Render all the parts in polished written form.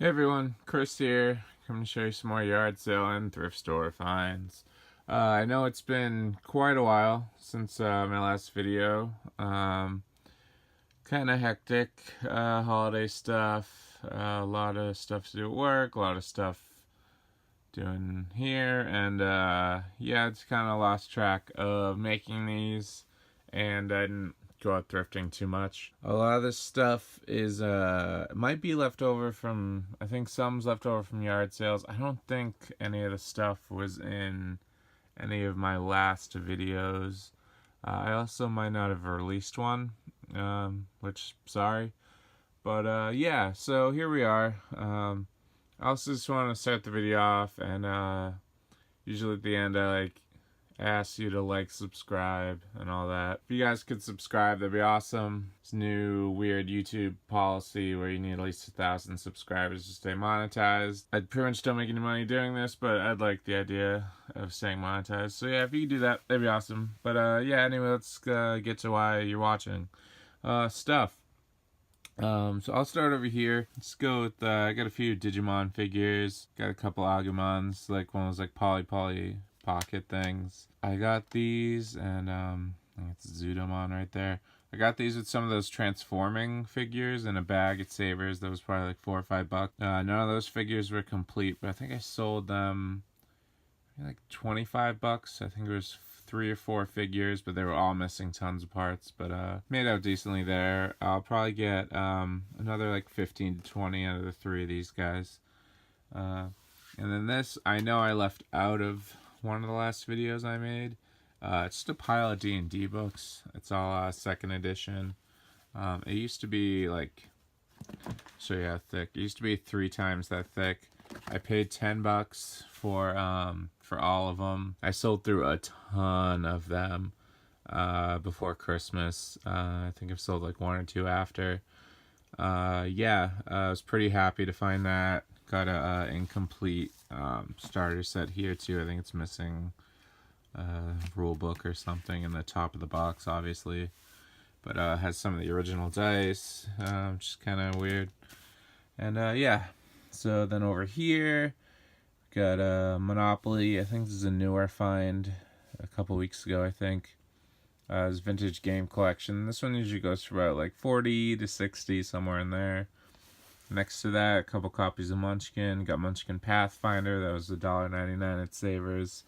Hey everyone, Chris here, coming to show you some more yard sale and thrift store finds. I know it's been quite a while since my last video. Kind of hectic, holiday stuff, a lot of stuff to do at work, a lot of stuff doing here, and yeah, it's kind of lost track of making these, and I didn't go out thrifting too much. A lot of this stuff is might be left over from, I think some's left over from yard sales. I don't think any of the stuff was in any of my last videos. I also might not have released one, which sorry, but yeah, so here we are. I also just want to start the video off, and usually at the end I ask you to like, subscribe, and all that. If you guys could subscribe, that'd be awesome. It's new weird YouTube policy where you need at least 1,000 subscribers to stay monetized. I pretty much don't make any money doing this, but I'd like the idea of staying monetized. So yeah, if you could do that, that'd be awesome. But yeah, anyway, let's get to why you're watching. Stuff. So I'll start over here. Let's go with, I got a few Digimon figures. Got a couple Agumons, like one of those like Poly pocket things. I got these, and I think it's Zudomon right there. I got these with some of those transforming figures in a bag at Savers. That was probably like $4 or $5. None of those figures were complete, but I think I sold them like $25. I think it was 3 or 4 figures, but they were all missing tons of parts, but made out decently there. I'll probably get another like 15 to 20 out of the 3 of these guys. And then this, I know I left out of one of the last videos I made. It's just a pile of D&D books. It's all 2nd edition. It used to be like, show you how thick. It used to be 3 times that thick. I paid $10 for all of them. I sold through a ton of them before Christmas. I think I've sold like 1 or 2 after. Yeah, I was pretty happy to find that. Got a incomplete starter set here too. I think it's missing a rule book or something in the top of the box, obviously, but has some of the original dice, which is kind of weird. And yeah, so then over here got a Monopoly. I think this is a newer find, a couple weeks ago, I think. It's vintage game collection. This one usually goes for about like 40 to 60, somewhere in there. Next to that, a couple copies of Munchkin. Got Munchkin Pathfinder. That was $1.99 at Savers.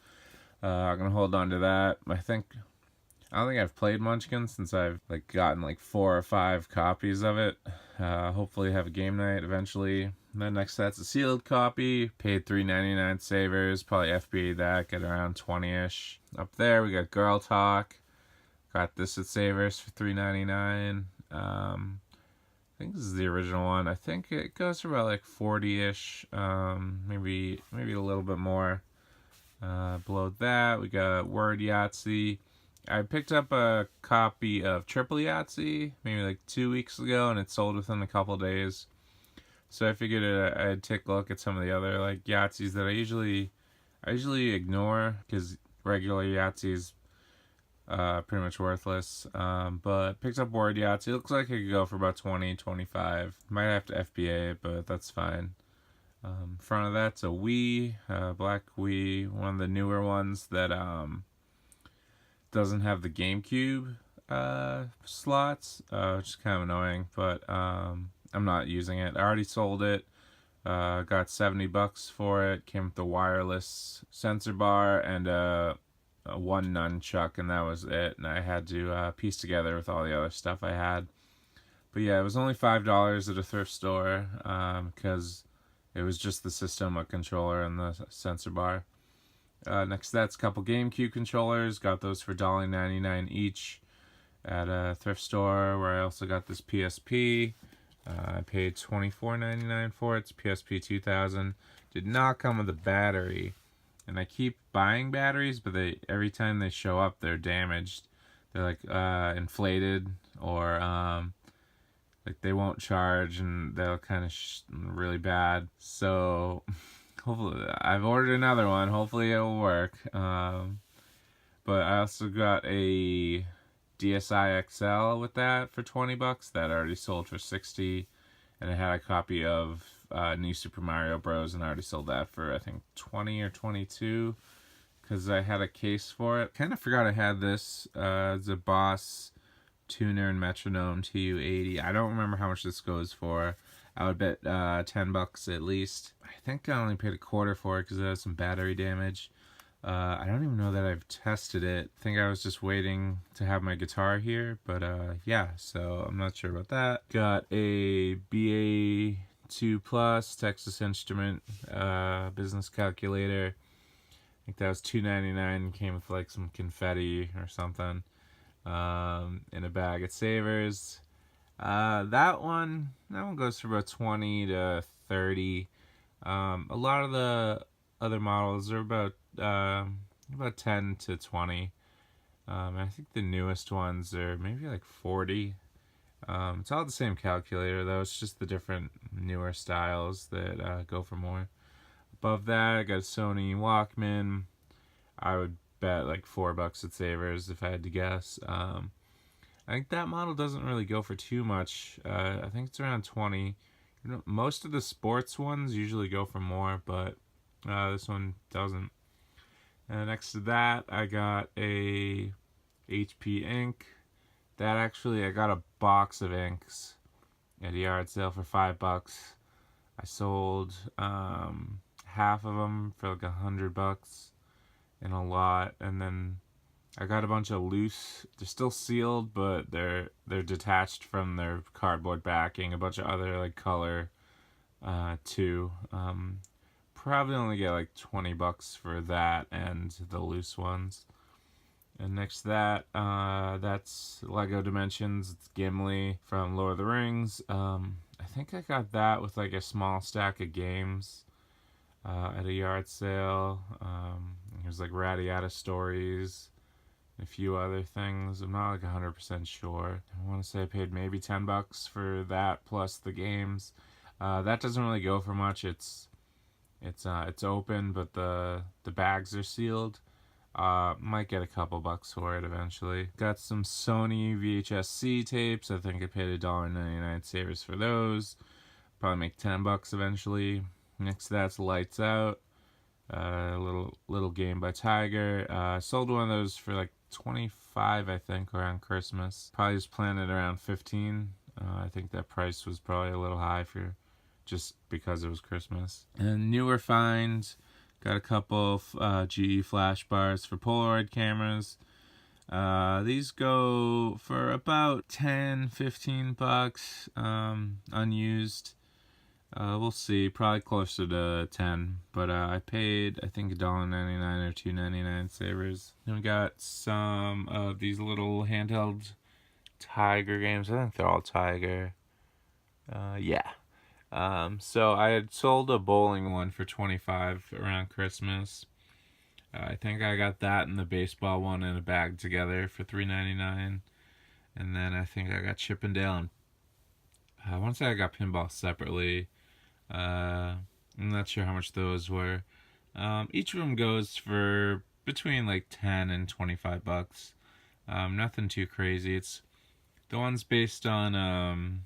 I'm gonna hold on to that. I don't think I've played Munchkin since I've like gotten like 4 or 5 copies of it. Hopefully have a game night eventually. And then next to that's a sealed copy. Paid $3.99 Savers. Probably FBA that. Get around 20-ish. Up there we got Girl Talk. Got this at Savers for $3.99. I think this is the original one. I think it goes for about like 40-ish, maybe a little bit more. Below that, we got Word Yahtzee. I picked up a copy of Triple Yahtzee maybe like 2 weeks ago, and it sold within a couple days. So I figured I'd take a look at some of the other like Yahtzees that I usually ignore, because regular Yahtzee's pretty much worthless, but picked up Word Yahtzee. It looks like it could go for about 20, 25. Might have to FBA it, but that's fine. In front of that's a Wii, black Wii, one of the newer ones that doesn't have the Gamecube slots, which is kind of annoying, but I'm not using it. I already sold it. Got $70 for it. Came with the wireless sensor bar and one nunchuck, and that was it. And I had to piece together with all the other stuff I had. But yeah, it was only $5 at a thrift store, because it was just the system, a controller, and the sensor bar. Next to that's a couple GameCube controllers. Got those for $1.99 each at a thrift store, where I also got this PSP. I paid $24.99 for it. It's PSP 2000. Did not come with a battery. And I keep buying batteries, but every time they show up, they're damaged. They're like inflated, or like they won't charge, and they'll kind of really bad. So hopefully, I've ordered another one. Hopefully it will work. But I also got a DSi XL with that for $20. That already sold for $60, and it had a copy of New Super Mario Bros. And I already sold that for, I think, 20 or 22 because I had a case for it. Kind of forgot I had this. It's a Boss Tuner and Metronome TU-80. I don't remember how much this goes for. I would bet $10 at least. I think I only paid a quarter for it because it has some battery damage. I don't even know that I've tested it. I think I was just waiting to have my guitar here, but yeah, so I'm not sure about that. Got a BAII 2 Plus Texas Instrument business calculator. I think that was $2.99. Came with like some confetti or something in a bag at Savers. That one goes for about 20 to 30. A lot of the other models are about 10 to 20. I think the newest ones are maybe like 40. It's all the same calculator though. It's just the different newer styles that go for more. Above that, I got a Sony Walkman. I would bet like $4 at Savers if I had to guess. I think that model doesn't really go for too much. I think it's around 20. You know, most of the sports ones usually go for more, but this one doesn't. And next to that, I got a HP ink. That actually, I got a box of inks at a yard sale for $5. I sold half of them for like $100 in a lot, and then I got a bunch of loose. They're still sealed, but they're detached from their cardboard backing. A bunch of other like color too. Probably only get like $20 for that and the loose ones. And next to that, that's Lego Dimensions. It's Gimli from Lord of the Rings. I think I got that with like a small stack of games at a yard sale. There's like Ratty Stories, and a few other things. I'm not like 100% sure. I want to say I paid maybe $10 for that plus the games. That doesn't really go for much. It's open, but the bags are sealed. Might get a couple bucks for it eventually. Got some Sony VHS-C tapes. I think I paid $1.99 Savers for those. Probably make $10 eventually. Next to that's Lights Out. Little game by Tiger. Sold one of those for like 25, I think, around Christmas. Probably just planned it around 15. I think that price was probably a little high for just because it was Christmas. And newer finds, got a couple GE flash bars for Polaroid cameras. These go for about $10-15 unused. We'll see, probably closer to 10, but I paid I think $1.99 or $2.99 Savers. Then we got some of these little handheld Tiger games. I think they're all Tiger. Yeah. So I had sold a bowling one for $25 around Christmas. I think I got that and the baseball one in a bag together for $3.99. And then I think I got Chippendale and I want to say I got pinball separately. I'm not sure how much those were. Each of them goes for between like $10 and $25. Nothing too crazy. It's the ones based on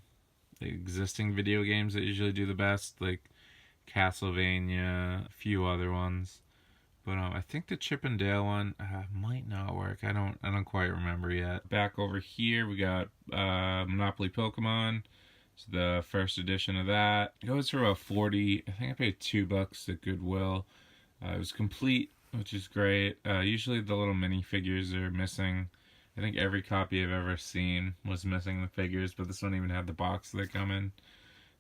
existing video games that usually do the best, like Castlevania, a few other ones. But I think the Chippendale one might not work. I don't quite remember yet. Back over here we got Monopoly Pokemon. It's the first edition of that. It goes for about 40. I think I paid $2 at Goodwill. It was complete, which is great. Usually the little mini figures are missing. I think every copy I've ever seen was missing the figures, but this one even had the box they come in.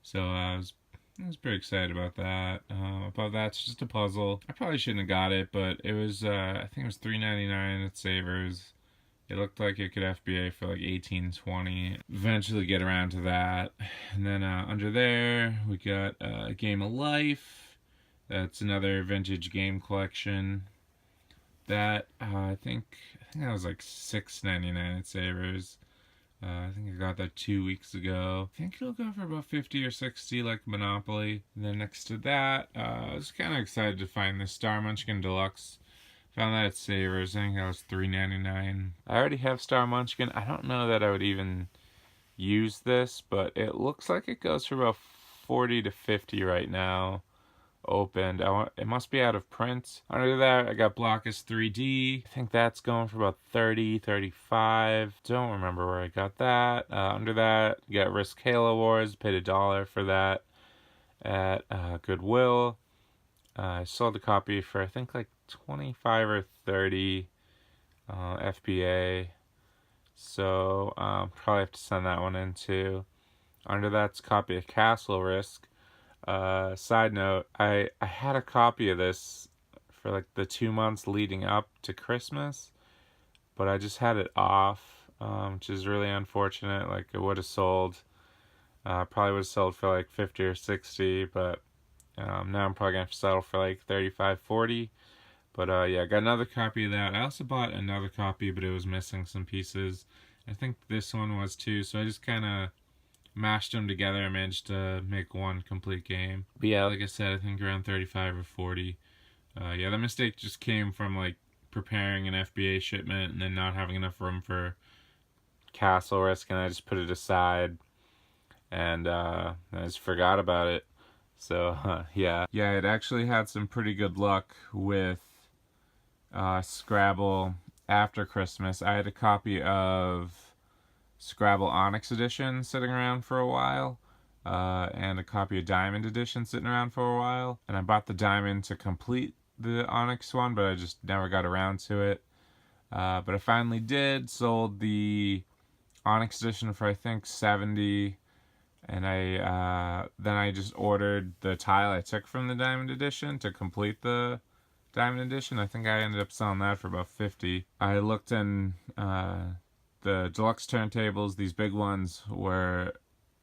So I was pretty excited about that. Above that's just a puzzle. I probably shouldn't have got it, but it was I think it was $3.99 at Savers. It looked like it could FBA for like $18-20. Eventually get around to that. And then under there we got a Game of Life. That's another vintage game collection. That I think that was like $6.99 at Savers. I think I got that 2 weeks ago. I think it'll go for about 50 or 60 like Monopoly. And then next to that, I was kind of excited to find this Star Munchkin Deluxe. Found that at Savers. I think that was $3.99. I already have Star Munchkin. I don't know that I would even use this, but it looks like it goes for about 40 to 50 right now opened. It must be out of print. Under that, I got Blokus 3D. I think that's going for about 30, 35. Don't remember where I got that. Under that, you got Risk Halo Wars. Paid $1 for that at Goodwill. I sold a copy for I think like 25 or 30 FBA. So probably have to send that one in too. Under that's a copy of Castle Risk. Side note, I had a copy of this for like the 2 months leading up to Christmas, but I just had it off, which is really unfortunate. Like it would have sold, probably would have sold for like 50 or 60, but now I'm probably gonna have to settle for like 35, 40. But yeah, I got another copy of that. I also bought another copy, but it was missing some pieces. I think this one was too, so I just kind of mashed them together and managed to make one complete game. But yeah, like I said, I think around 35 or 40. Yeah, the mistake just came from like preparing an FBA shipment and then not having enough room for Castle Risk, and I just put it aside and I just forgot about it. So yeah, it actually had some pretty good luck with Scrabble after Christmas. I had a copy of Scrabble Onyx Edition sitting around for a while, and a copy of Diamond Edition sitting around for a while, and I bought the Diamond to complete the Onyx one, but I just never got around to it. But I finally did, sold the Onyx Edition for I think 70, and then I just ordered the tile I took from the Diamond Edition to complete the Diamond Edition. I think I ended up selling that for about 50. I looked in the Deluxe turntables, these big ones, where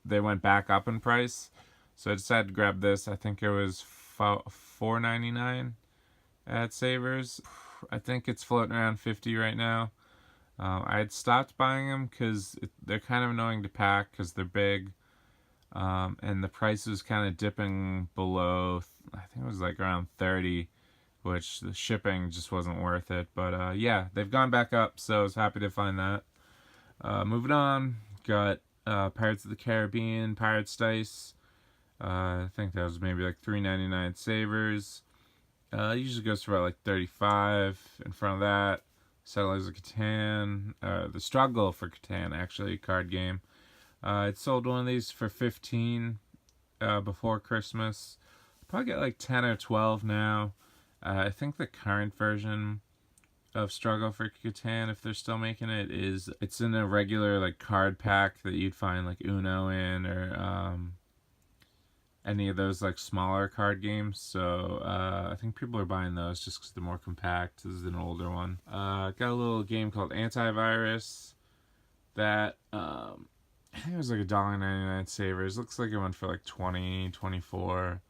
they went back up in price, so I decided to grab this. I think it was $4.99 at Savers. I think it's floating around 50 right now. I had stopped buying them because they're kind of annoying to pack because they're big, and the price was kind of dipping below, I think it was like around 30, which the shipping just wasn't worth it. But yeah, they've gone back up, so I was happy to find that. Moving on, got Pirates of the Caribbean, Pirates Dice. I think that was maybe like $3.99 at Savers. Usually goes for about like 35. In front of that, Settlers of Catan, The Struggle for Catan, actually, card game. I'd sold one of these for 15 before Christmas. Probably get like 10 or 12 now. I think the current version of Struggle for Catan, if they're still making it, it's in a regular like card pack that you'd find like Uno in, or any of those like smaller card games. So I think people are buying those just because they're more compact. This is an older one. Got a little game called Antivirus that I think it was like $1.99 Savers. Looks like it went for like 20, 24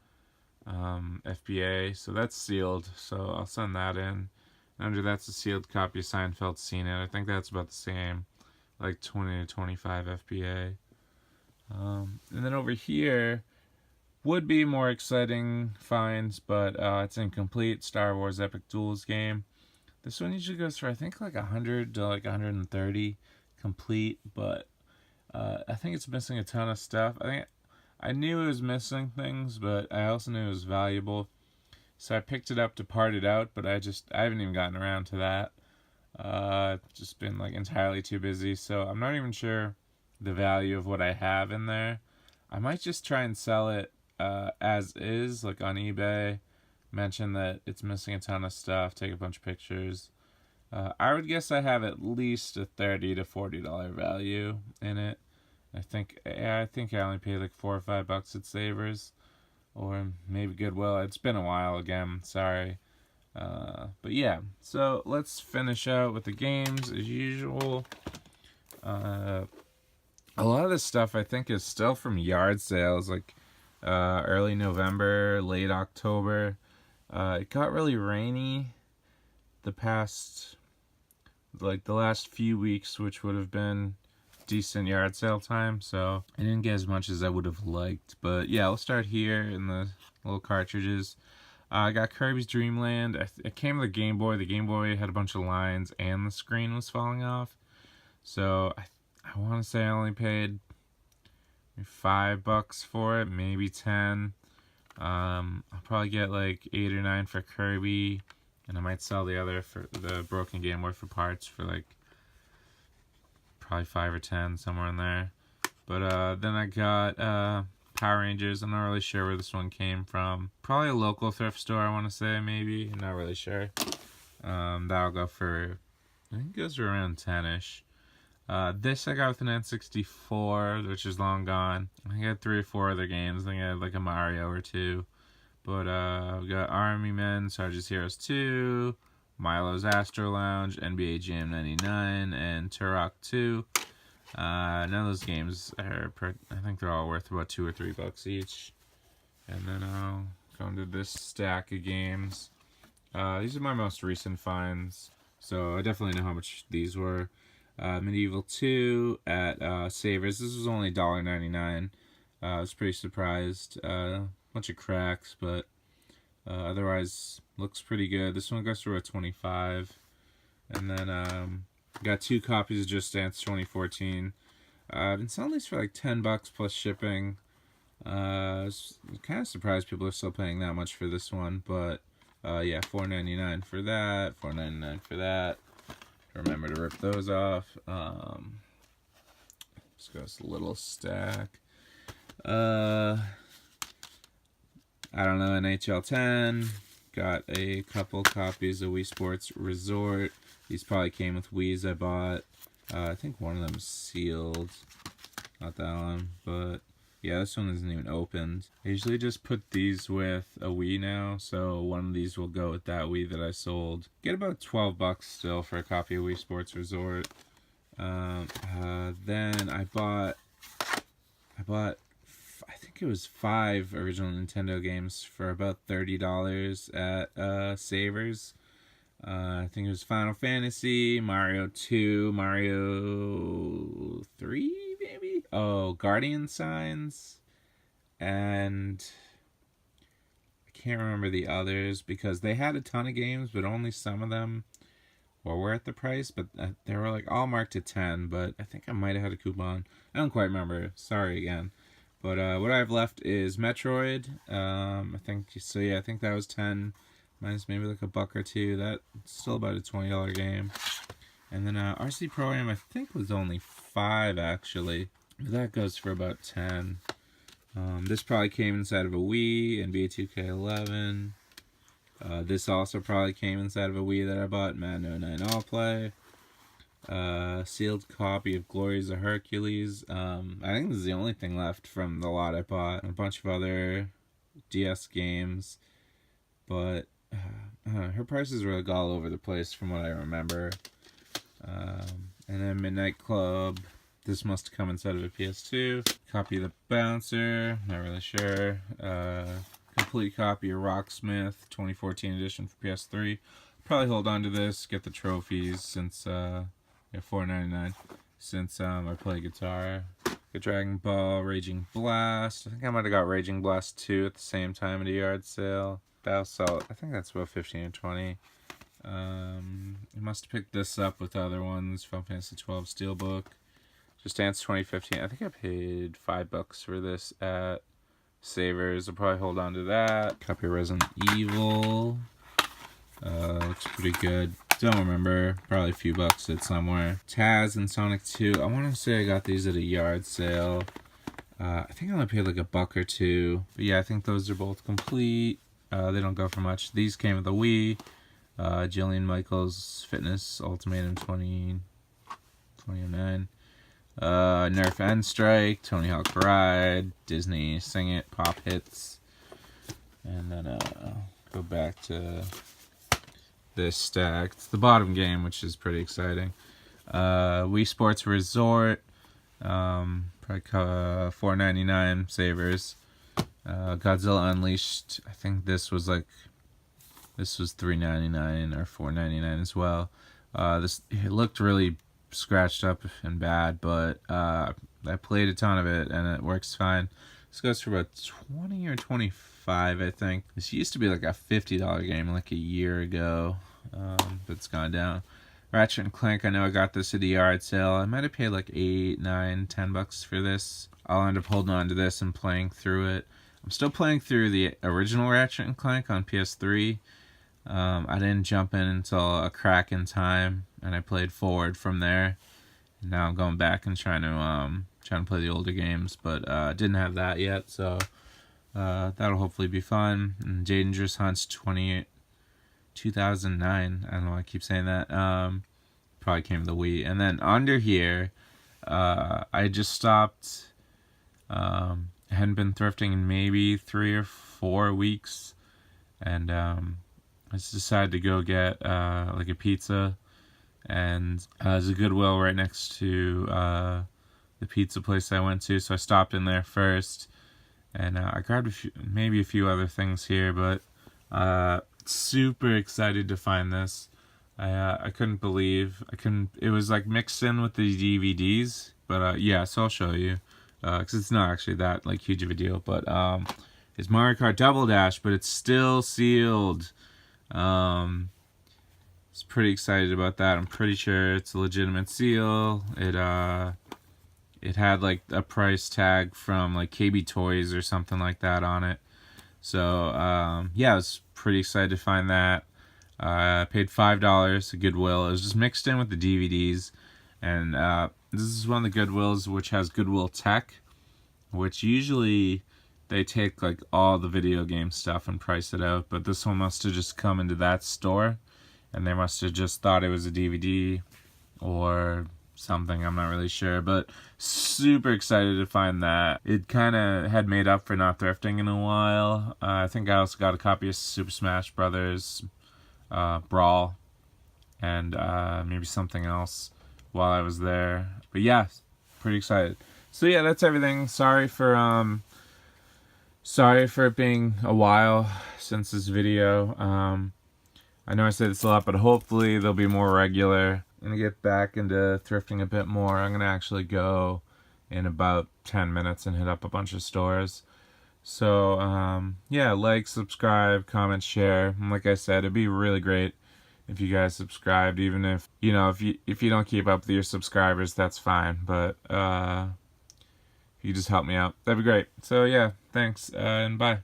FBA. So that's sealed, so I'll send that in. Under that's a sealed copy of Seinfeld's Seen It. I think that's about the same, like 20 to 25 FBA. And then over here would be more exciting finds, but it's incomplete. Star Wars Epic Duels game. This one usually goes for I think like 100 to like 130 complete, but I think it's missing a ton of stuff. I knew it was missing things, but I also knew it was valuable. So I picked it up to part it out, but I haven't even gotten around to that. Just been like entirely too busy, so I'm not even sure the value of what I have in there. I might just try and sell it as is, like on eBay. Mention that it's missing a ton of stuff, take a bunch of pictures. I would guess I have at least a $30 to $40 value in it. I think I only paid like $4 or $5 at Savers. Or maybe Goodwill. It's been a while again, sorry. But yeah, so let's finish out with the games as usual. A lot of this stuff I think is still from yard sales, like early November, late October. It got really rainy the last few weeks, which would have been decent yard sale time, so I didn't get as much as I would have liked. But yeah, I'll start here in the little cartridges. I got Kirby's Dreamland. It came with a Game Boy. The Game Boy had a bunch of lines and the screen was falling off, so I want to say I only paid $5 for it, maybe 10. I'll probably get like 8 or 9 for Kirby, and I might sell the other for the broken Game Boy for parts for like probably 5 or 10, somewhere in there. But then I got Power Rangers. I'm not really sure where this one came from. Probably a local thrift store, I want to say, maybe. I'm not really sure. That'll go for, I think it goes for around 10-ish. This I got with an N64, which is long gone. I got 3 or 4 other games. I think I had like a Mario or 2. But we got Army Men, Sarges Heroes 2, Milo's Astro Lounge, NBA Jam 99, and Turok 2. None of those games are, I think they're all worth about $2 or $3 each. And then I'll go into this stack of games. These are my most recent finds, so I definitely know how much these were. Medieval II at Savers. This was only $1.99. I was pretty surprised. Bunch of cracks, but otherwise looks pretty good. This one goes for a 25. And then got 2 copies of Just Dance 2014. I've been selling these for like $10 plus shipping. I was kind of surprised people are still paying that much for this one, but yeah, $4.99 for that, $4.99 for that. Remember to rip those off. Just goes a little stack. I don't know, NHL 10. Got a couple copies of Wii Sports Resort. These probably came with Wii's I bought. I think one of them is sealed. Not that one, but yeah, this one isn't even opened. I usually just put these with a Wii now, so one of these will go with that Wii that I sold. Get about $12 still for a copy of Wii Sports Resort. Then I bought I think it was 5 original Nintendo games for about $30 at Savers. I think it was Final Fantasy, Mario 2, Mario 3, maybe? Oh, Guardian Signs, and I can't remember the others because they had a ton of games, but only some of them were worth the price, but they were like all marked to 10, but I think I might have had a coupon. I don't quite remember. Sorry again. But what I have left is Metroid. I think so. Yeah, I think that was 10. Minus maybe like $1 or $2. That's still about a $20 game. And then RC Pro-Am I think was only 5 actually. That goes for about 10. This probably came inside of a Wii, NBA 2K11. This also probably came inside of a Wii that I bought, Madden 09 All Play. Sealed copy of Glories of Hercules. I think this is the only thing left from the lot I bought. A bunch of other DS games, but her prices were like all over the place from what I remember. And then Midnight Club. This must come inside of a PS2. Copy of the Bouncer. Not really sure. Complete copy of Rocksmith 2014 edition for PS3. Probably hold on to this. Get the trophies since $4.99 since I play guitar. Got Dragon Ball, Raging Blast. I think I might have got Raging Blast 2 at the same time at a yard sale. That'll sell. I think that's about 15 or 20. I must have picked this up with the other ones. Final Fantasy XII Steelbook. Just Dance 2015. I think I paid $5 for this at Savers. I'll probably hold on to that. Copy of Resident Evil. Looks pretty good. Don't remember. Probably a few bucks at somewhere. Taz and Sonic 2. I want to say I got these at a yard sale. I think I only paid like $1 or $2. But yeah, I think those are both complete. They don't go for much. These came with a Wii. Jillian Michaels Fitness Ultimatum 2009. Nerf End Strike, Tony Hawk Ride, Disney Sing It, Pop Hits. And then go back to this stack. It's the bottom game, which is pretty exciting. Wii Sports Resort, probably $4.99 Savers. Godzilla Unleashed, I think this was $3.99 or $4.99 as well. It looked really scratched up and bad, but I played a ton of it and it works fine. This goes for about 20 or 25, I think. This used to be like a $50 game like a year ago, but it's gone down. Ratchet and Clank, I know I got this at the yard sale. I might have paid like $8, $9, $10 for this. I'll end up holding on to this and playing through it. I'm still playing through the original Ratchet and Clank on PS3. I didn't jump in until a crack in time, and I played forward from there. And now I'm going back and trying to play the older games, but didn't have that yet, so that'll hopefully be fun. And Dangerous Hunts 2009. I don't know why I keep saying that. Probably came with the Wii. And then under here, I just stopped. I hadn't been thrifting in maybe 3 or 4 weeks, and I just decided to go get like a pizza, and there's a Goodwill right next to the pizza place I went to, so I stopped in there first, and I grabbed maybe a few other things here, but super excited to find this. I couldn't believe it was like mixed in with the DVDs, but yeah, so I'll show you, because it's not actually that like huge of a deal, but it's Mario Kart Double Dash, but it's still sealed. It's pretty excited about that. I'm pretty sure it's a legitimate seal. It had like a price tag from like KB Toys or something like that on it. So yeah, I was pretty excited to find that. I paid $5 at Goodwill. It was just mixed in with the DVDs, and this is one of the Goodwills which has Goodwill Tech, which usually they take like all the video game stuff and price it out, but this one must have just come into that store, and they must have just thought it was a DVD or something. I'm not really sure, but super excited to find that. It kind of had made up for not thrifting in a while. I think I also got a copy of Super Smash Brothers Brawl, and maybe something else while I was there. But yeah, pretty excited. So yeah, that's everything. Sorry for it being a while since this video. I know I said this a lot, but hopefully they'll be more regular. I'm gonna get back into thrifting a bit more. I'm gonna actually go in about 10 minutes and hit up a bunch of stores. So yeah, like, subscribe, comment, share. And like I said, it'd be really great if you guys subscribed, even if if you don't keep up with your subscribers, that's fine, but if you just help me out, that'd be great. So yeah, thanks, and bye.